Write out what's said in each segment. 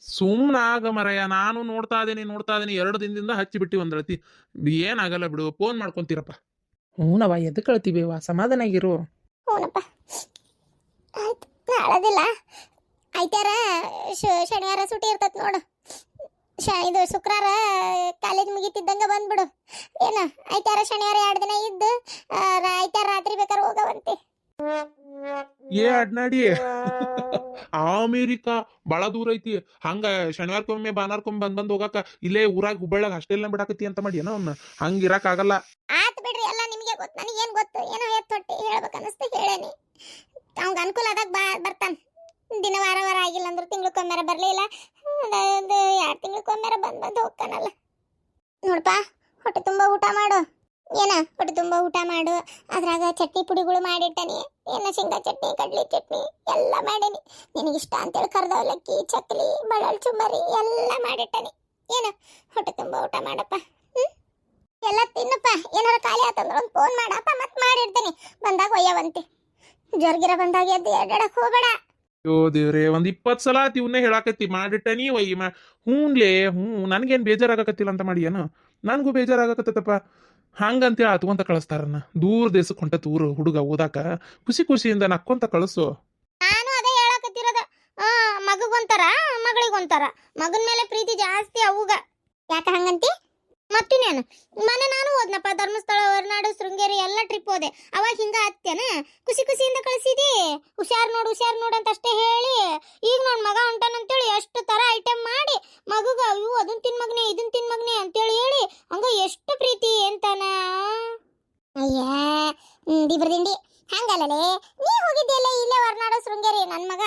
ಸುಮ್ನಾಗ ಮರಯ್ಯ, ನಾನು ನೋಡ್ತಾ ಇದೀನಿ 2 ದಿನದಿಂದ ಹಚ್ಚಿ ಬಿಟ್ಟಿ ಒಂದ್ರತಿ. ಏನಾಗಲ್ಲ ಬಿಡು, ಫೋನ್ ಮಾಡ್ಕೊಂತೀರಪ್ಪ. ಹ್ಞೂನವ ಎದಕ್ಕೆ ಕಳ್ತೀವಿವ, ಸಮಾಧಾನಾಗಿರು. ಹ್ಞೂನಪ್ಪ. ಆಯ್ತು, ಅಳದಿಲ್ಲ. ಆಯ್ತಾರ ಶನಿವಾರ ಸೂಟಿ ಇರ್ತತ್ ನೋಡು. ಇದು ಶುಕ್ರವಾರ ಕಾಲೇಜ್ ಮುಗಿತಿದ್ದಂಗೆ ಬಂದ್ಬಿಡು. ಏನು ಆಯ್ತಾರ ಶನಿವಾರ 2 ದಿನ ಇದ್ದು ಆಯ್ತಾರ ರಾತ್ರಿ ಬೇಕಾದ್ರೆ ಹೋಗವಂತೆ. ಏ ಅಡ್ನಾಡಿ, ಅಮೇರಿಕಾ ಬಾಳ ದೂರ ಐತಿ. ಹಂಗ ಶನಿವಾರಕ್ಕೊಮ್ಮೆ ಭಾನುವಾರಕ್ಕೊಮ್ಮೆ ಬಂದ್ ಹೋಗಾಕ ಇಲ್ಲೇ ಊರಾಗ ಹುಬ್ಬಳ್ಳಿಯಾಗ ಹಾಸ್ಟೆಲ್ನ ಬಿಡಾಕತ್ತಿ ಅಂತ ಮಾಡಿ ಏನೋ ಅವ್ನ. ಹಂಗ ಇರಾಕ್ ಆಗಲ್ಲ. ಆತ್ ಬಿಡ್ರಿ, ಎಲ್ಲ ನಿಮಗೆ ಗೊತ್ತು, ನನಗೇನು ಗೊತ್ತು. ಏನೋ ಎತ್ತೊಟ್ಟಿ ಹೇಳ್ಬೇಕನ್ನಿಸ್ತು ಹೇಳೇನಿ. ಅವಂಗ ಅನುಕೂಲ ಆದಾಗ ಬರ್ತಾನೆ. ದಿನ ವಾರ ಆಗಿಲ್ಲ ಅಂದ್ರೆ ತಿಂಗ್ಳಕ್ಕೊಮ್ಮೆರ ಬರಲಿಲ್ಲ, 2 ತಿಂಗ್ಳಕ್ಕೊಮ್ಮೆರ ಬಂದು ಹೋಗ್ತಾನಲ್ಲ. ನೋಡಪ್ಪ, ಹೊಟ್ಟೆ ತುಂಬ ಊಟ ಮಾಡು. ಏನ ಹೊಟ್ಟೆ ತುಂಬ ಊಟ ಮಾಡು. ಅದ್ರಾಗ ಚಟ್ನಿ ಪುಡಿಗಳು ಮಾಡಿಟ್ಟನಿ. ಏನ ಶೇಂಗಾ ಚಟ್ನಿ, ಕಡ್ಲಿ ಚಟ್ನಿ ಎಲ್ಲ ಮಾಡೀನಿ. ನಿನಗಿಷ್ಟ ಅಂತೇಳಿ ಕರ್ದ ಅವಲಕ್ಕಿ, ಚಕ್ಲಿ, ಬಳ್ಳಾಳ್ ಚುಮ್ಮರಿ ಎಲ್ಲ ಮಾಡಿಟ್ಟನಿ. ಏನ ಹೊಟ್ಟೆ ತುಂಬ ಊಟ ಮಾಡಪ್ಪ. ಎಲ್ಲ ತಿನ್ನಪ್ಪ. ಏನಾರ ಖಾಲಿ ಆತಂದ್ರೆ ಒಂದು ಫೋನ್ ಮಾಡಪ್ಪ, ಮತ್ತೆ ಮಾಡಿಡ್ತೀನಿ. ಬಂದಾಗ ಒಯ್ಯವಂತೆ. ಜೋರ್ಗಿರ ಬಂದಾಗ ಎದ್ದು ಎಡ್ಡಾಡಕ್ ಹೋಗ್ಬೇಡ. ಯೋ ದೇವ್ರೆ, 20 ಸಲ ಇವನ್ನೇ ಹೇಳಾಕತ್ತಿ ಮಾಡಿಟ್ಟನಿ ಒಯ್ಯಿ ಹ್ಞೂನ್ಲೇ ಹ್ಞೂ. ನನ್ಗೇನ್ ಬೇಜಾರಾಗಕತ್ತಿಲ್ಲ ಅಂತ ಮಾಡಿ ಏನು, ನನ್ಗೂ ಬೇಜಾರಾಗಕತ್ತಪ್ಪ. ಹಂಗಂತೇಳಿ ಹತ್ಕೊಂತ ಕಳಿಸ್ತಾರನ್ನ. ದೂರ ದೇಶಕ್ಕೆ ಹೊಂಟತ್ ಊರು ಹುಡುಗ ಓದಾಕ. ಖುಷಿ ಖುಷಿಯಿಂದ ನಕ್ಕೊಂತ ಕಳಿಸು. ನಾನು ಅದೇ ಹೇಳಕತ್ತಿರೋದ. ಮಗಗೊಂತಾರ, ಮಗಳಿಗೊಂತಾರ. ಮಗನ ಮೇಲೆ ಪ್ರೀತಿ ಜಾಸ್ತಿ ಅವುಗ. ಯಾಕ ಹಂಗಂತಿ? ಮತ್ತಿನೇನು, ಮನೆ ನಾನು ಹೋದ್ನಪ್ಪ. ಧರ್ಮಸ್ಥಳ, ಹೊರನಾಡು, ಶೃಂಗೇರಿ ಎಲ್ಲ ಟ್ರಿಪ್ ಹೋದೆ. ಅವಾಗ ಹಿಂಗ ಹತ್ತೇನ ಖುಷಿ ಖುಷಿಯಿಂದ ಕಳಿಸಿದಿ. ಹುಷಾರ್ ನೋಡು ಅಂತ ಅಷ್ಟೇ ಹೇಳಿ, ಈಗ ನೋಡ್ ಮಗ ಹೊಂಟಾನಂತೇಳಿ ಎಷ್ಟು ತರ ಐಟಮ್ ಮಾಡಿ ಮಗುಗ ಇವು ಅದನ್ ತಿನ್ ಮಗನೆ ಇದನ್ ತಿನ್ ಮಗನೆ ಅಂತೇಳಿ ಹೇಳಿ ಹಂಗ ಎಷ್ಟು ಪ್ರೀತಿ ಅಂತಾನ. ಅಯ್ಯ ದಿಬ್ರದಿಂಡಿ ಹಂಗಲ್ಲೇ. ನೀ ಹೋಗಿದ್ದಿಲ್ಲ ಇಲ್ಲೇ ಹೊರನಾಡು ಶೃಂಗೇರಿ. ನನ್ನ ಮಗ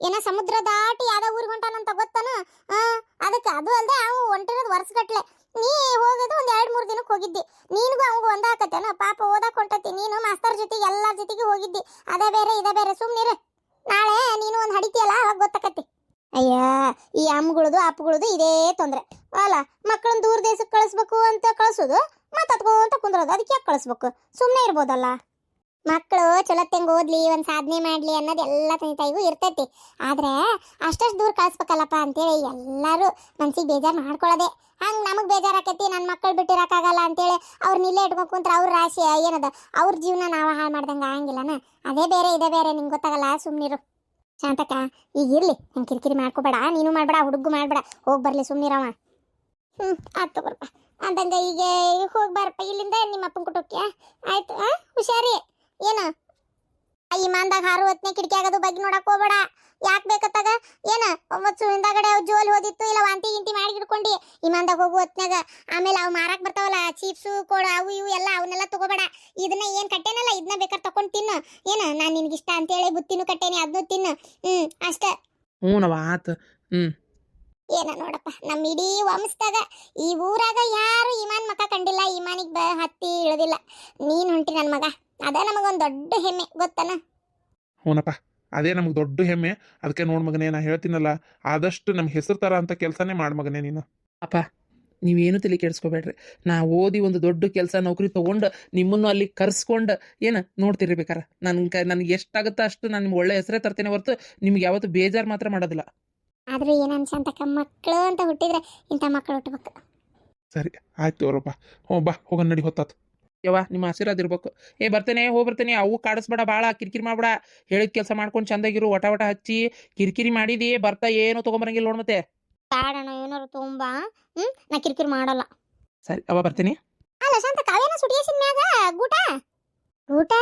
ಏನ ಸಮುದ್ರ ದಾಟಿ ಯಾವ್ದೋ ಊರಿಗೆ ಹೊಂಟಾನಂತ ಗೊತ್ತಾನ. ಅದಕ್ಕೆ ಅದು ಅಲ್ಲದೆ ಅವು ಹೊಂಟಿರೋದು ವರ್ಷಗಟ್ಲೆ. ನೀ ಹೋಗೋದು ಒಂದ್ 2-3 ದಿನಕ್ಕೆ ಹೋಗಿದ್ದಿ. ನೀನ್ಗೂ ಅವಂಗ ಒಂದಾಕತ್ತೇನ ಪಾಪ, ಓದಾಕ್ ಹೊಂಟತಿ. ನೀನು ಮಾಸ್ತರ್ ಜೊತೆಗೆ ಎಲ್ಲಾರ ಜೊತೆಗೆ ಹೋಗಿದ್ದಿ. ಅದೇ ಬೇರೆ ಇದೇ ಬೇರೆ. ಸುಮ್ನಿರು, ನಾಳೆ ನೀನು ಒಂದ್ ಹಡಿತಿಯಲ್ಲ ಅವಾಗ ಗೊತ್ತಾಕತಿ. ಅಯ್ಯ, ಈ ಅಮ್ಮಗಳದು ಅಪ್ಪಗಳದು ಇದೇ ತೊಂದ್ರೆ ಅಲ್ಲ. ಮಕ್ಕಳನ್ನ ದೂರ ದೇಶಕ್ಕೆ ಕಳಿಸ್ಬೇಕು ಅಂತ ಕಳ್ಸೋದು, ಮತ್ತೆ ಅತ್ಕೊಂತ ಕುಂದ್ರೋದು. ಅದಕ್ಕೆ ಯಾಕೆ ಕಳಿಸ್ಬೇಕು? ಸುಮ್ಮನೆ ಇರ್ಬೋದಲ್ಲ. ಮಕ್ಕಳು ಚಲೋತ್ತಂಗೆ ಓದ್ಲಿ, ಒಂದು ಸಾಧನೆ ಮಾಡಲಿ ಅನ್ನೋದು ಎಲ್ಲ ತಂದೆ ತಾಯಿಗೂ ಇರ್ತೈತಿ. ಆದರೆ ಅಷ್ಟಷ್ಟು ದೂರ ಕಳಿಸ್ಬೇಕಲ್ಲಪ್ಪ ಅಂತೇಳಿ ಎಲ್ಲರೂ ಮನ್ಸಿಗೆ ಬೇಜಾರು ಮಾಡ್ಕೊಳ್ಳೋದೆ. ಹಂಗೆ ನಮಗೆ ಬೇಜಾರಾಕೈತಿ, ನನ್ನ ಮಕ್ಕಳು ಬಿಟ್ಟಿರೋಕ್ಕಾಗಲ್ಲ ಅಂತೇಳಿ ಅವ್ರನ್ನ ಇಲ್ಲೇ ಇಟ್ಕೊಂಡು ಕುಂತ್ರೆ ಅವ್ರ ರಾಶಿ ಏನದ, ಅವ್ರ ಜೀವನ ನಾವು ಹಾಳು ಮಾಡ್ದಂಗೆ ಆಗಂಗಿಲ್ಲನ. ಅದೇ ಬೇರೆ ಇದೇ ಬೇರೆ, ನಿಂಗೆ ಗೊತ್ತಾಗಲ್ಲ. ಸುಮ್ಮನಿರು ಶಾಂತಕ್ಕ. ಈಗ ಇರಲಿ, ನಂಗೆ ಕಿರಿಕಿರಿ ಮಾಡ್ಕೋಬೇಡ. ನೀನು ಮಾಡಬೇಡ, ಹುಡುಗು ಮಾಡಬೇಡ. ಹೋಗಿ ಬರಲಿ, ಸುಮ್ಮನಿರವ. ಆಯ್ತು ಬರ್ಪ ಅಂದಂಗ. ಈಗ ಹೋಗಿ ಬಾರಪ್ಪ ಇಲ್ಲಿಂದ. ನಿಮ್ಮ ಅಪ್ಪನ ಕುಟುಕ್ಯ ಆಯ್ತು. ಹುಷಾರಿ. ಏನು ಇಮಾನ್ದಾಗ ಹಾರು ಹೊತ್ನೆ ಕಿಟಕಿ ಆಗೋದು ಬಗ್ಗೆ ನೋಡಕ್ ಹೋಗ್ಬೇಡ. ಯಾಕೆ ಬೇಕತ್ತಾಗ ಏನ ಒಮ್ಮತ್ತು ಹಿಂದಾಗಡೆ ಅವು ಜೋಲ್ ಹೋದಿತ್ತು, ಇಲ್ಲ ವಾಂತಿ ಗಿಂತಿ ಮಾಡಿ ಹಿಡ್ಕೊಂಡು ಇಮಾನ್ದಾಗ ಹೋಗು ಹೊತ್ನಾಗ. ಆಮೇಲೆ ಅವು ಮಾರಾಕ್ ಬರ್ತಾವಲ್ಲ ಚಿಪ್ಸು ಕೋಡ ಅವು ಇವು ಎಲ್ಲ, ಅವನ್ನೆಲ್ಲ ತಗೋಬೇಡ. ಇದನ್ನ ಏನ್ ಕಟ್ಟೇನಲ್ಲ ಇದನ್ನ ಬೇಕಾದ್ರೆ ತಗೊಂಡು ತಿನ್ನು. ಏನ ನಾನು ನಿನ್ಗಿಷ್ಟ ಅಂತೇಳಿ ಬುತ್ತಿನೂ ಕಟ್ಟೇನಿ, ಅದನ್ನು ತಿನ್ನು. ಅಷ್ಟೇ. ಹ್ಞೂನವ ಆತು. ಏನ ನೋಡಪ್ಪ, ನಮ್ಮ ಇಡೀ ವಂಶದಾಗ ಈ ಊರಾಗ ಯಾರು ಇಮಾನ್ ಮಕ ಕಂಡಿಲ್ಲ, ಇಮಾನಿಗೆ ಹತ್ತಿ ಇಳಿದಿಲ್ಲ. ನೀನ್ ಹೊಂಟಿ ನನ್ನ ಮಗ. ಅದ ನಮಗೊಂದು ದೊಡ್ಡ ಹೆಮ್ಮೆ, ಗೊತ್ತನ? ಹ್ಞೂನಪ್ಪ, ಅದೇ ನಮ್ಗೆ ದೊಡ್ಡ ಹೆಮ್ಮೆ. ಅದಕ್ಕೆ ನೋಡ್ ಮಗನೇ, ನಾ ಹೇಳ್ತೀನಲ್ಲ, ಆದಷ್ಟು ನಮ್ಗೆ ಹೆಸರು ತರ ಅಂತ ಕೆಲಸನೇ ಮಾಡ್ ಮಗನೇ ನೀನು. ಅಪ್ಪ ನೀವೇನು ತಲೆ ಕೆಡಿಸ್ಕೋಬೇಡ್ರಿ. ನಾ ಓದಿ ಒಂದು ದೊಡ್ಡ ಕೆಲಸ ನೌಕರಿ ತೊಗೊಂಡು ನಿಮ್ಮನ್ನು ಅಲ್ಲಿ ಕರ್ಸ್ಕೊಂಡು ಏನು ನೋಡ್ತೀರಿ ಬೇಕಾರೆ. ನನಗೆ ಎಷ್ಟಾಗುತ್ತೋ ಅಷ್ಟು ನಾನು ನಿಮ್ಗೆ ಒಳ್ಳೆ ಹೆಸರೇ ತರ್ತೇನೆ ಹೊರತು ನಿಮ್ಗೆ ಯಾವತ್ತೂ ಬೇಜಾರು ಮಾತ್ರ ಮಾಡೋದಿಲ್ಲ. ಆದ್ರೆ ಏನ್ ಅನ್ಸಂತಕ್ಕ, ಮಕ್ಕಳು ಅಂತ ಹುಟ್ಟಿದ್ರೆ ಇಂಥ ಮಕ್ಕಳು ಹುಟ್ಟಬೇಕು. ಸರಿ ಆಯ್ತು ಅವರಪ್ಪ. ಬಾ ಹೋಗೋಣ ನಡಿ, ಹೊತ್ತಾತು. ಯವ್ವ ನಿಮ್ಮ ಆಶೀರ್ವಾದ ಇರ್ಬೇಕು. ಬರ್ತೇನೆ, ಬರ್ತೇನೆ. ಅವು ಕಾಡಿಸ್ಬೇಡ, ಭಾಳ ಕಿರಿಕಿರಿ ಮಾಡ್ಬೇಡ. ಹೇಳಿದ ಕೆಲಸ ಮಾಡ್ಕೊಂಡು ಚಂದಾಗಿರು. ವಟ ಹಚ್ಚಿ ಕಿರಿಕಿರಿ ಮಾಡಿದಿ ಬರ್ತಾ ಏನು ತೊಗೊಂಬರಂಗಿಲ್ಲ ನೋಡ್. ಮತ್ತೆ ಕಾಡಣ ಏನಾರು ತುಂಬಾ ನಾ ಕಿರಿಕಿರಿ ಮಾಡಲ್ಲ. ಸರಿ ಅವ ಬರ್ತೀನಿ. ಅಲ್ಲ ಶಾಂತ, ಕಾವೇನ ಸುಡಿಯಸಿನ ಮ್ಯಾಗ ಊಟ ಊಟ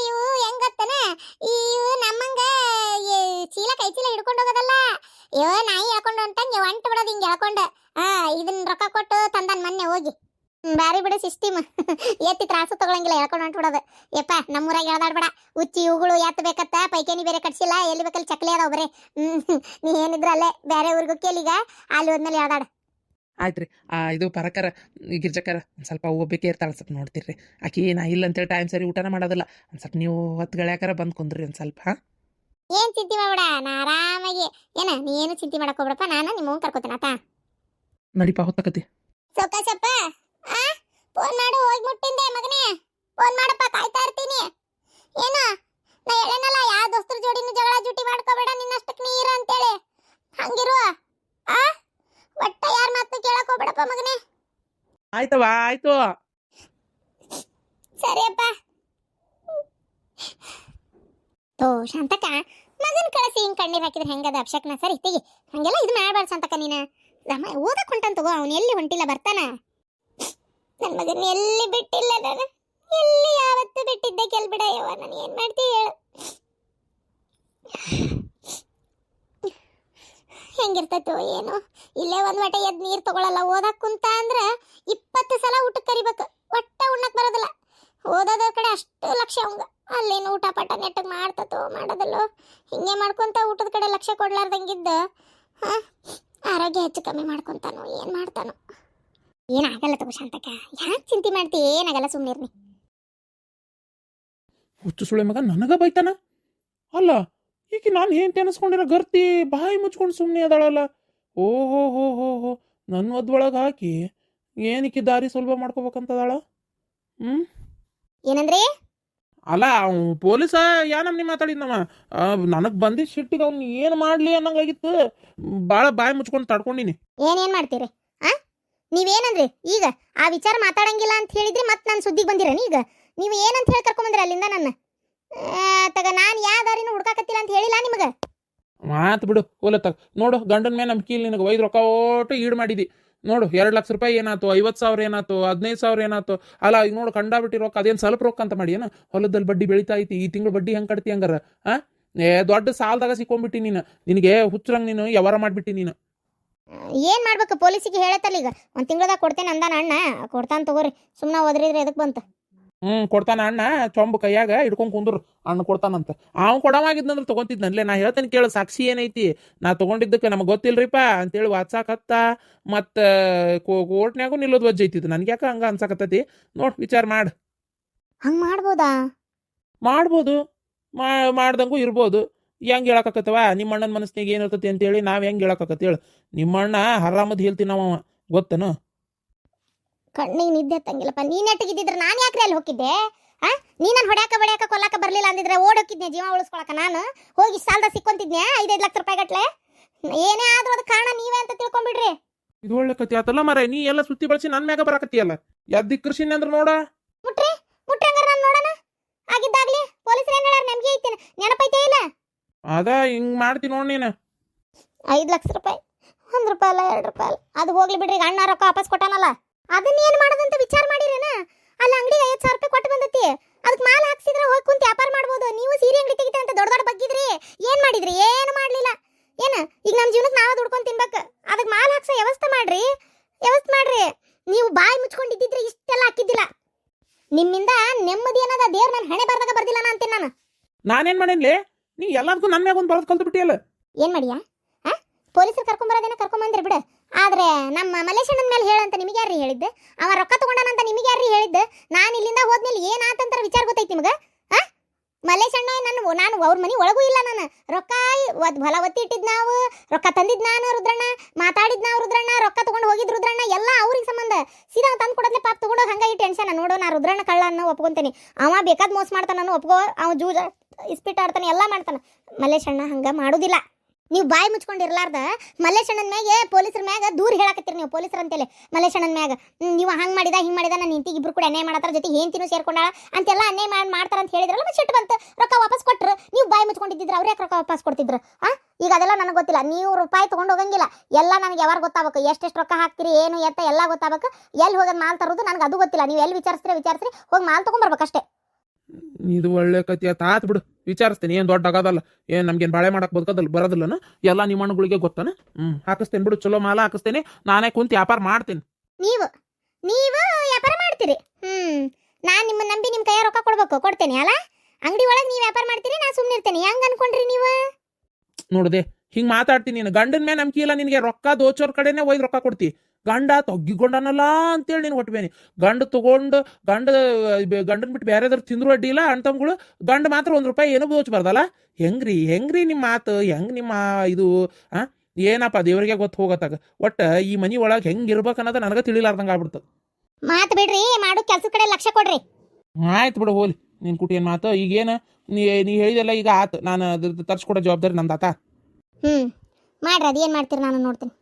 ಇವು ಹೆಂಗತ್ತನ, ಇವು ನಮ್ಮಂಗ ಚೀಲ ಕೈ ಚೀಲ ಹಿಡ್ಕೊಂಡು ಹೋಗೋದಲ್ಲ. ನಾಯಿ ಹೇಳ್ಕೊಂಡು ಅಂತಂಗೆ ಒಂಟ ಬಿಡೋದು ಹಿಂಗೆ ಹೇಳ್ಕೊಂಡು. ಇದನ್ನ ರೊಕ್ಕ ಕೊಟ್ಟು ತಂದನ್ ಮೊನ್ನೆ ಹೋಗಿ. ಬ್ಯಾರಿ ಬಿಡ ಸಿಸ್ಟಮ್. ಎತ್ತಿ ತ್ರಾಸು ತಗೊಳಂಗಿಲ್ಲ, ಹೇಳ್ಕೊಂಡು ಹೊಂಟ್ಬಿಡೋದು. ಯಪ್ಪ ನಮ್ಮೂರಾಗ ಹೇಳ್ದಾಡ್ಬೇಡ. ಉಚ್ಚಿ ಇವುಗಳು ಎತ್ತ ಬೇಕತ್ತ, ಪೈಕೇನಿ ಬೇರೆ ಕಟ್ಸಿಲ್ಲ, ಎಲ್ಲಿ ಬೇಕಲ್ಲಿ ಚಕ್ಲಿ ಅದಾವ ಬರೇ. ನೀ ಏನಿದ್ರ ಅಲ್ಲೇ ಬೇರೆ ಊರಿಗೆ ಕೇಳಿಗ ಅಲ್ಲಿ ಹೋದ್ಮೇಲೆ ಹೇಳ್ದಾಡ. ಆಯ್ತು ರೀ. ಇದು ಪರಕರ ಗಿರ್ಜಕ್ಕರ ಒಂದು ಸ್ವಲ್ಪ ಹೋಗ್ಬೇಕೇ ಇರ್ತಾಳೆ, ಸ್ವಲ್ಪ ನೋಡ್ತೀರಿ. ಆಕಿ ನಾ ಇಲ್ಲ ಅಂತೇಳಿ ಟೈಮ್ ಸರಿ ಊಟನ ಮಾಡೋದಿಲ್ಲ. ಒಂದು ಸ್ವಲ್ಪ ನೀವು ಹೊತ್ಗಳ್ಯಾಕಾರ ಬಂದು ಕುಂದ್ರಿ ಒಂದು ಸ್ವಲ್ಪ. ಏನ್ ಚಿಂತೆ ಮಾಡ್ಬೇಡ, ನಾ ಆರಾಮಾಗಿ. ಏನ ನೀ ಏನು ಚಿಂತೆ ಮಾಡಕ್ ಹೋಗ್ಬಿಡಪ್ಪ, ನಾನು ನಿಮ್ಮ ಕರ್ಕೋತೇನೆ ಆತ. ನಡಿಪ ಹೊತ್ತಕತಿ. ಸೊಕ್ಕ ಫೋನ್ ಮಾಡು, ಹೋಗಿ ಮುಟ್ಟಿಂದೆ ಮಗನೇ. ಫೋನ್ ಮಾಡಪ್ಪ, ಕಾಯ್ತಾ ಇರ್ತೀನಿ. ಏನು ನಾ ಹೇಳೇನಲ್ಲ, ಯಾವ ದೋಸ್ತರ ಜೋಡಿನೂ ಜಗಳ ಜುಟಿ ಮಾಡ್ಕೋಬೇಡ, ನಿನ್ನಷ್ಟಕ್ಕೆ ನೀರು ಅಂತೇಳಿ. ಹಂಗಿರುವ ಆ ಒಟ್ಟ ಯಾರ ಮಾತು ಕೇಳಕ್ ಹೋಗ್ಬೇಡಪ್ಪ ಮಗನೇ. ಆಯ್ತವ ಆಯ್ತು. ಸರಿಯಪ್ಪ. ತೋ ಶಾಂತಕ, ಮಗನ್ ಕಳಿಸಿ ಹಿಂಗ್ ಕಣ್ಣೀರ್ ಹಾಕಿದ್ರೆ ಹೆಂಗದ ಅಪ್ಶಕ್ನ? ಸರಿ ತೆಗಿ, ಹಂಗೆಲ್ಲ ಇದು ಮಾಡ್ಬಾರ್ದು ಶಾಂತಕ. ನೀನು ಓದಕ್ ಹೊಂಟನ್ ತಗೋ, ಅವನು ಎಲ್ಲಿ ಹೊಂಟಿಲ್ಲ, ಬರ್ತಾನ. ನನ್ನ ಮಗನ್ ಎಲ್ಲಿ ಬಿಟ್ಟಿಲ್ಲ ನಾನು, ಎಲ್ಲಿ ಯಾವತ್ತು ಬಿಟ್ಟಿದ್ದೆ ಕೆಲ್ಬಿಡ. ಯವ್ವ ನಾನು ಏನ್ ಮಾಡ್ತೀವಿ ಹೇಳು. ಹೆಂಗಿರ್ತೈತೋ ಏನು, ಇಲ್ಲೇ ಒಂದ್ ವಟ ಎದ್ ನೀರ್ ತಗೊಳಲ್ಲ. ಓದಕ್ ಕುಂತ ಅಂದ್ರ 20 ಸಲ ಊಟಕ್ಕೆ ಕರಿಬೇಕು, ಒಟ್ಟ ಉಣ್ಣಕ್ ಬರೋದಿಲ್ಲ. ಓದೋದ ಕಡೆ ಅಷ್ಟು ಲಕ್ಷ್ಯ ಅವಂಗ. ಅಲ್ಲೇನು ಊಟ ಪಾಠ ನೆಟ್ಟಗ್ ಮಾಡ್ತತೋ ಮಾಡೋದಲ್ಲೋ, ಹಿಂಗೆ ಮಾಡ್ಕೊಂತ ಊಟದ ಕಡೆ ಲಕ್ಷ್ಯ ಕೊಡ್ಲಾರ್ದಂಗಿದ್ದ ಆರೋಗ್ಯ ಹೆಚ್ಚು ಕಮ್ಮಿ ಮಾಡ್ಕೊಂತಾನೋ, ಏನ್ ಮಾಡ್ತಾನೋ. ಏನಾಗಲ್ಲ ತಗೋ ಶಾಂತಕ, ಯಾಕೆ ಚಿಂತೆ ಮಾಡ್ತಿ? ಏನಾಗಲ್ಲ, ಸುಮ್ಮನಿರ್ನಿ. ಹುಚ್ಚು ಸುಳೆ ಮಗ ನನಗ ಬೈತಾನ. ಅಲ್ಲ ಈಗ ನಾನು ಏನ್ ಅನಿಸ್ಕೊಂಡಿರ ಗರ್ತಿ ಬಾಯಿ ಮುಚ್ಕೊಂಡು ಸುಮ್ಮನೆ ಅದಾಳಲ್ಲ. ಓಹೋ ಹೋ ಹೋ ಹೋ, ನನ್ನ ಒದ್ವಳಗೆ ಹಾಕಿ ಏನಕ್ಕೆ ದಾರಿ ಸುಲಭ ಮಾಡ್ಕೋಬೇಕಂತದಾಳ. ಏನಂದ್ರೆ? ಅಲ್ಲ ಅವ್ನು ಪೊಲೀಸ ಯಾನಮ್ನಿ ಮಾತಾಡಿದ್ನವ, ನನಗೆ ಬಂದಿದ್ದ ಶಿಟ್ಟಿಗೆ ಅವ್ನು ಏನು ಮಾಡಲಿ ಅನ್ನಂಗಾಗಿತ್ತು. ಭಾಳ ಬಾಯಿ ಮುಚ್ಕೊಂಡು ತಡ್ಕೊಂಡಿನಿ. ಏನೇನ್ ಮಾಡ್ತೀರಿ? ನೀವೇನಂದ್ರಿ ಈಗ? ಆ ವಿಚಾರ ಮಾತಾಡಂಗಿಲ್ಲ ಅಂತ ಹೇಳಿದ್ರಿ, ಮತ್ತೆ ನಾನು ಸುದ್ದಿಗೆ ಬಂದಿರೇನು ಈಗ? ನೀವು ಏನಂತ ಹೇಳಿ ಕರ್ಕೊಂಬಂದ್ರಿ ಅಲ್ಲಿಂದ ನನ್ನ? ತಗ ನಾನು ಯಾವ ದಾರಿನೂ ಹುಡ್ಕಾಕತ್ತಿಲ್ಲ ಅಂತ ಹೇಳಿಲ್ಲ ನಿಮಗೆ? ಮಾತು ಬಿಡು ಹೋಲತ್ತಾಗ. ನೋಡು ಗಂಡನ ಮೇಲೆ ನಂಬಿಕೆ ಇಲ್ಲ ನಿನಗೆ, 5 ರೊಕ್ಕ ಓಟು ಈಡು ಮಾಡಿದಿ. ನೋಡು 2 ಲಕ್ಷ ರೂಪಾಯಿ ಏನಾಯ್ತು, 50,000 ಏನಾಯ್ತು, 15,000 ಏನಾಯ್ತು. ಅಲ್ಲ ಈಗ ನೋಡು ಕಂಡಾಬಿಟ್ಟಿ ರೊಕ್ಕ, ಅದೇನು ಸ್ವಲ್ಪ ರೊಕ್ಕ ಅಂತ ಮಾಡಿ ಏನು? ಹೊಲದಲ್ಲಿ ಬಡ್ಡಿ ಬೆಳೀತಾ ಐತಿ, ಈ ತಿಂಗಳು ಬಡ್ಡಿ ಹೆಂಗೆ ಕಟ್ತಿ ಹಂಗಾರ? ದೊಡ್ಡ ಸಾಲದಾಗ ಸಿಕ್ಕೊಂಡ್ಬಿಟ್ಟಿ ನೀನು. ನಿನಗೆ ಹುಚ್ಚರಂಗೆ ನೀನು ವ್ಯವಹಾರ ಮಾಡಿಬಿಟ್ಟಿ ನೀನು. ಏನು ಮಾಡ್ಬೇಕು? ಪೊಲೀಸಿಗೆ ಹೇಳತ್ತಲ್ಲ ಈಗ, 1 ತಿಂಗಳದಾಗ ಕೊಡ್ತೇನೆ ಅಂದಾನ ಅಣ್ಣ. ಕೊಡ್ತಾನೆ ತಗೋರಿ, ಸುಮ್ಮನೆ ಓದ್ರಿದ್ರೆ ಎದಕ್ಕೆ ಬಂತು? ಕೊಡ್ತಾನ ಅಣ್ಣ, ಚೊಂಬು ಕೈಯಾಗ ಹಿಡ್ಕೊಂಡು ಕುಂದ್ರು ಅಣ್ಣ ಕೊಡ್ತಾನಂತ. ಅವ್ನು ಕೊಡವಾಗಿದ್ನಂದ್ರೆ ತೊಗೊಂತಿದ್ನಲ್ಲೇ. ನಾ ಹೇಳ್ತೇನೆ ಕೇಳು, ಸಾಕ್ಷಿ ಏನೈತಿ. ನಾ ತೊಗೊಂಡಿದ್ದಕ್ಕೆ ನಮಗೆ ಗೊತ್ತಿಲ್ರಿಪ್ಪ ಅಂತೇಳಿ ವಾಚಾಕತ್ತ. ಮತ್ತು ಕೋರ್ಟ್ನ್ಯಾಗೂ ನಿಲ್ಲೋದು ವಜ್ಜೆ ಐತಿದ್ದು. ನನಗೆ ಯಾಕೆ ಹಂಗೆ ಅನ್ಸಕತ್ತೈತಿ ನೋಡು, ವಿಚಾರ ಮಾಡು. ಹಂಗೆ ಮಾಡ್ಬೋದಾ? ಮಾಡ್ಬೋದು, ಮಾಡ್ದಂಗೂ ಇರ್ಬೋದು. ಹೆಂಗೆ ಹೇಳಕ್ಕಾಕತ್ತವ? ನಿಮ್ಮ ಅಣ್ಣನ ಮನಸ್ಸಿನಾಗ ಏನಿರ್ತೈತಿ ಅಂತೇಳಿ ನಾವು ಹೆಂಗೆ ಹೇಳಕ್ಕಾಕತ್ತೆ ಹೇಳು? ನಿಮ್ಮಣ್ಣ ಹರಾಮದ್ ಹೇಳ್ತೀನಿ ನಾವು, ಗೊತ್ತನು? ಕಣ್ಣಿಗೆ ನಿದ್ದೆ ಹತ್ತಂಗಿಲ್ಲಪ್ಪ. ನೀನ್ ನೆಟ್ಟಿಗಿದ್ದಿದ್ರೆ ನಾನು ಯಾಕ್ರಿ ಅಲ್ಲಿ ಹೋಗಿದ್ದೆ? ನೀ ನಾನು ಹೊಡ್ಯಾಕ ಬಡ್ಯಾಕ ಕೊಲ್ಲಾಕ ಬರಲಿಲ್ಲ ಅಂದಿದ್ರೆ ಓಡೋಕಿದ್ನೆ ಜೀವ ಉಳಿಸ್ಕೊಳಕ. ನಾನು ಹೋಗಿ ಸಾಲದ ಸಿಕ್ಕೊಂತಿದ್ನೆ 5-5 ಲಕ್ಷ ರೂಪಾಯಿ ಗಟ್ಲೆ. ಏನೇ ಆದ್ರೂ ಅದಕ್ಕೆ ಕಾರಣ ನೀವೇ ಅಂತ ತಿಳ್ಕೊಂಡ್ಬಿಡ್ರಿ. ಇದು ಒಳ್ಳೆ ಕತಿ ಆತಲ್ಲ ಮರ. ನೀ ಎಲ್ಲ ಸುತ್ತಿ ಬಳಸಿ ನನ್ನ ಮ್ಯಾಗ ಬರಾಕತ್ತಿಯಲ್ಲ. ಎದ್ದಿ ಕೃಷಿನಿ ಅಂದ್ರೆ ನೋಡ. ಮುಟ್ರಿ ಮುಟ್ರಂಗಾರ ನಾನು ನೋಡೋಣ. ಆಗಿದ್ದಾಗ್ಲಿ ಪೊಲೀಸರು ಏನ್ ಹೇಳಾರ ನಮ್ಗೆ ಐತೆ ನೆನಪೈತೆ ಇಲ್ಲ? ಅದ ಹಿಂಗ್ ಮಾಡ್ತಿ ನೋಡ್ ನೀನು. 5 ಲಕ್ಷ ರೂಪಾಯಿ, 1 ರೂಪಾಯಿ ಅಲ್ಲ 2 ರೂಪಾಯಿ ಅಲ್ಲ, ಅದು ಹೋಗ್ಲಿ ಬಿಡ್ರಿ. ಅಣ್ಣ ರೊಕ್ಕ ವಾಪಸ್ ಕೊಟ್ಟಾನಲ್ಲ, ಅದನ್ನ ಏನ್ ಮಾಡೋದಂತ ವಿಚಾರ ಮಾಡಿರೇನ? ಅಲ್ಲಿ ಅಂಗಡಿಗೆ 50,000 ರೂಪಾಯಿ ಕೊಟ್ಟು ಬಂದತಿ, ಅದಕ್ಕೆ ಮಾಲ್ ಹಾಕ್ಸಿದ್ರೆ ಹೋಗಿ ಕುಂತ ವ್ಯಾಪಾರ ಮಾಡ್ಬೋದು. ನೀವು ಸೀರೆ ಅಂಗಡಿ ತೆಗಿತ ಅಂತ ದೊಡ್ಡ ಬಗ್ಗಿದ್ರಿ, ಏನ್ ಮಾಡಿದ್ರಿ? ಏನು ಮಾಡ್ಲಿಲ್ಲ. ಏನ ಈಗ ನಮ್ಮ ಜೀವನಕ್ಕೆ ನಾವೇ ದುಡ್ಕೊಂಡು ತಿನ್ಬೇಕು, ಅದಕ್ಕೆ ಮಾಲ್ ಹಾಕ್ಸೋ ವ್ಯವಸ್ಥೆ ಮಾಡ್ರಿ. ನೀವು ಬಾಯಿ ಮುಚ್ಕೊಂಡಿದ್ದಿದ್ರೆ ಇಷ್ಟೆಲ್ಲ ಹಾಕಿದ್ದಿಲ್ಲ. ನಿಮ್ಮಿಂದ ನೆಮ್ಮದಿ ಅನ್ನೋದ ದೇವ್ರ ನನ್ನ ಹಣೆ ಬರ್ದಾಗ ಬರ್ದಿಲ್ಲ ಅಂತೀನಿ ನಾನು. ನಾನೇನ್ ಮಾಡೇನ್ಲಿ? ನೀ ಎಲ್ಲದಕ್ಕೂ ನನ್ನ ಮ್ಯಾಗ ಒಂದು ಬರೋದು ಕಲ್ತು ಬಿಟ್ಟಿಯಲ್ಲ. ಏನ್ ಮಾಡಿಯಾ? ಪೊಲೀಸರು ಕರ್ಕೊಂಬರೋದೇನ ಕರ್ಕೊಂಬಂದ್ರಿ ಬಿಡು, ಆದ್ರೆ ನಮ್ಮ ಮಲೇಶಣ್ಣನ ಮೇಲೆ ಹೇಳಂತ ನಿಮಗೆ ಯಾರು ಹೇಳಿದ್ದೆ? ಅವ ರೊಕ್ಕ ತಗೊಂಡಾನಂತ ನಿಮಗೆ ಯಾರು ಹೇಳಿದ್ದೆ? ನಾನು ಇಲ್ಲಿಂದ ಹೋದ್ಮೇಲೆ ಏನಾತಂತ ವಿಚಾರ ಗೊತ್ತೈತಿ ನಿಮಗೆ? ಮಲೇಶಣ್ಣ ನಾನು ಅವ್ರ ಮನೆ ಒಳಗೂ ಇಲ್ಲ. ನಾನು ರೊಕ್ಕ ಹೊಲ ಒತ್ತಿ ಇಟ್ಟಿದ್ ನಾವು, ರೊಕ್ಕ ತಂದಿದ್ ನಾನು ರುದ್ರಣ್ಣ, ಮಾತಾಡಿದ್ ನಾವು ರುದ್ರಣ್ಣ, ರೊಕ್ಕ ತಗೊಂಡು ಹೋಗಿದ್ ರುದ್ರಣ್ಣ, ಎಲ್ಲ ಅವ್ರಿಗೆ ಸಂಬಂಧ. ಸೀದಾ ತಂದು ಕೊಡೋದ್ಲೆ ಪಾಪ ತಗೊಂಡೋಗಿ ಹಂಗಾಗಿ ಟೆನ್ಷನ್. ನೋಡು, ನಾ ರುದ್ರಣ್ಣ ಕಳ್ಳ ಅನ್ನೋ ಒಪ್ಕೊಂತೇನೆ. ಅವ ಬೇಕಾದ್ ಮೋಸ ಮಾಡ್ತಾನ ನಾನು ಒಪ್ಕೋ. ಅವ ಜೂಜ ಇಸ್ಪಿಟ್ ಆಡ್ತಾನೆ, ಎಲ್ಲ ಮಾಡ್ತಾನೆ. ಮಲೇಶಣ್ಣ ಹಂಗ ಮಾಡೋದಿಲ್ಲ. ನೀವು ಬಾಯಿ ಮುಚ್ಕೊಂಡಿರ್ಲಾರ್ದ ಮಲ್ಲೇಶಣ್ಣನ ಮ್ಯಾಗೆ ಪೊಲೀಸರ ಮ್ಯಾಗ ದೂರ ಹೇಳಕತ್ತೀರಿ ನೀವು. ಪೊಲೀಸರು ಅಂತೇಳಿ ಮಲ್ಲೇಶಣ್ಣನ ಮ್ಯಾಗ ನೀವು ಹಂಗೆ ಮಾಡಿದ ಹಿಂಗೆ ಮಾಡಿದ, ನನ್ನ ಹೆಂಡತಿಗೆ ಇಬ್ರು ಕೂಡ ಅನ್ಯಾಯ ಮಾಡತ್ತಾರ, ಜೊತೆ ಹೆಂಡತಿನೂ ಸೇರ್ಕೊಂಡಾಳ ಅಂತೆಲ್ಲ ಅನ್ಯಾಯ ಮಾಡ್ತಾರ ಅಂತ ಹೇಳಿದ್ರಲ್ಲ. ಮತ್ತೆ ಸಿಟ್ಟು ಬಂತು, ರೊಕ್ಕ ವಾಪಸ್ ಕೊಟ್ರು. ನೀವು ಬಾಯಿ ಮುಚ್ಕೊಂಡಿದ್ದಿದ್ರೆ ಅವ್ರು ಯಾಕೆ ರೊಕ್ಕ ವಾಪಸ್ ಕೊಡ್ತಿದ್ರು? ಈಗ ಅದೆಲ್ಲ ನನಗೆ ಗೊತ್ತಿಲ್ಲ. ನೀವು ರೂಪಾಯಿ ತೊಗೊಂಡು ಹೋಗಂಗಿಲ್ಲ. ಎಲ್ಲ ನನಗೆ ಯಾವಾಗ ಗೊತ್ತಾಗಬೇಕು, ಎಷ್ಟೆಷ್ಟು ರೊಕ್ಕ ಹಾಕ್ತೀರಿ, ಏನು ಎತ್ತ ಎಲ್ಲ ಗೊತ್ತಾಗಬೇಕು. ಎಲ್ಲಿ ಹೋಗೋದು ಮಾಲ್ ತರೋದು ನನಗೆ ಅದು ಗೊತ್ತಿಲ್ಲ. ನೀವು ಎಲ್ಲಿ ವಿಚಾರಿಸ್ರಿ ಹೋಗಿ ಮಾಲ್ ತೊಗೊಂಬರ್ಬೇಕಷ್ಟೇ. ಇದು ಒಳ್ಳೆ ಕತಿ ಆತ್ ಬಿಡು, ವಿಚಾರಿಸ್ತೇನೆ. ಏನು ದೊಡ್ಡ ಆಗೋದಲ್ಲ, ಏನು ನಮ್ಗೇನು ಬಾಳೆ ಮಾಡಕ್ಕೆ ಬದುಕೋದಲ್ಲ ಬರೋದಿಲ್ಲನ? ಎಲ್ಲ ನಿಮ್ಮ ಹಣ್ಣುಗಳಿಗೆ ಗೊತ್ತಾನ. ಹಾಕಿಸ್ತೇನೆ ಬಿಡು, ಚಲೋ ಮಾಲ ಹಾಕಿಸ್ತೇನೆ. ನಾನೇ ಕುಂತು ವ್ಯಾಪಾರ ಮಾಡ್ತೀನಿ. ನೀವು ವ್ಯಾಪಾರ ಮಾಡ್ತೀರಿ? ನಾನು ನಿಮ್ಮ ನಂಬಿ ನಿಮ್ಮ ಕೈಯ ರೊಕ್ಕ ಕೊಡ್ತೇನೆ ಅಲ್ಲ? ಅಂಗಡಿ ಒಳಗೆ ನೀವು ವ್ಯಾಪಾರ ಮಾಡ್ತೀರಿ, ನಾ ಸುಮ್ಮನೆ ಇರ್ತೇನೆ. ಹೆಂಗೆ ಅನ್ಕೊಂಡ್ರಿ ನೀವು? ನೋಡದೆ ಹಿಂಗೆ ಮಾತಾಡ್ತೀನಿ. ನೀನು ಗಂಡನ ಮೇಲೆ ನಂಬಿಕೆ ಇಲ್ಲ ನಿನಗೆ. ರೊಕ್ಕ ದೋಚೋರ್ ಕಡೆನೇ ಒಯ್ದು ರೊಕ್ಕ ಕೊಡ್ತಿ. ಗಂಡ ತೊಗ್ಗಿಕೊಂಡನಲ್ಲ ಅಂತೇಳಿ ನೀನು ಹೊಟ್ಬೇನಿ. ಗಂಡ ತಗೊಂಡು ಗಂಡನ ಬಿಟ್ಟು ಬೇರೆದ್ರ ತಿಂದ್ರು ಅಡ್ಡಿ ಇಲ್ಲ. ಅಣ್ಣ ತಮ್ಮಗಳು ಗಂಡ ಮಾತ್ರ 1 ರೂಪಾಯಿ ಏನೂ ದೋಚಬಾರ್ದಲ್ಲ. ಹೆಂಗ್ರಿ ನಿಮ್ಮ ಮಾತು, ಹೆಂಗೆ ನಿಮ್ಮ ಇದು? ಏನಪ್ಪ ದೇವರಿಗೆ ಗೊತ್ತು ಹೋಗತ್ತಾಗ. ಒಟ್ಟು ಈ ಮನೆ ಒಳಗೆ ಹೆಂಗೆ ಇರ್ಬೇಕು ಅನ್ನೋದು ನನಗೆ ತಿಳಿಲಾರ್ದಂಗೆ ಆಗ್ಬಿಡ್ತದೆ. ಮಾತು ಬಿಡ್ರಿ, ಮಾಡೋ ಕೆಲಸದ ಕಡೆ ಲಕ್ಷ್ಯ ಕೊಡ್ರಿ. ಆಯ್ತು ಬಿಡು, ಹೋಲಿ ನಿನ್ ಕುಟಿ ಏನು ಮಾತು. ಈಗೇನು ನೀ ಹೇಳಿದೆಲ್ಲ ಈಗ ಆತು. ನಾನು ಅದ್ರ ತರ್ಸ್ಕೊಡೋ ಜವಾಬ್ದಾರಿ ನಂದಾತ. ಮಾಡ್ರಿ ಅದೇನು ಮಾಡ್ತೀರಿ ನಾನು ನೋಡ್ತೀನಿ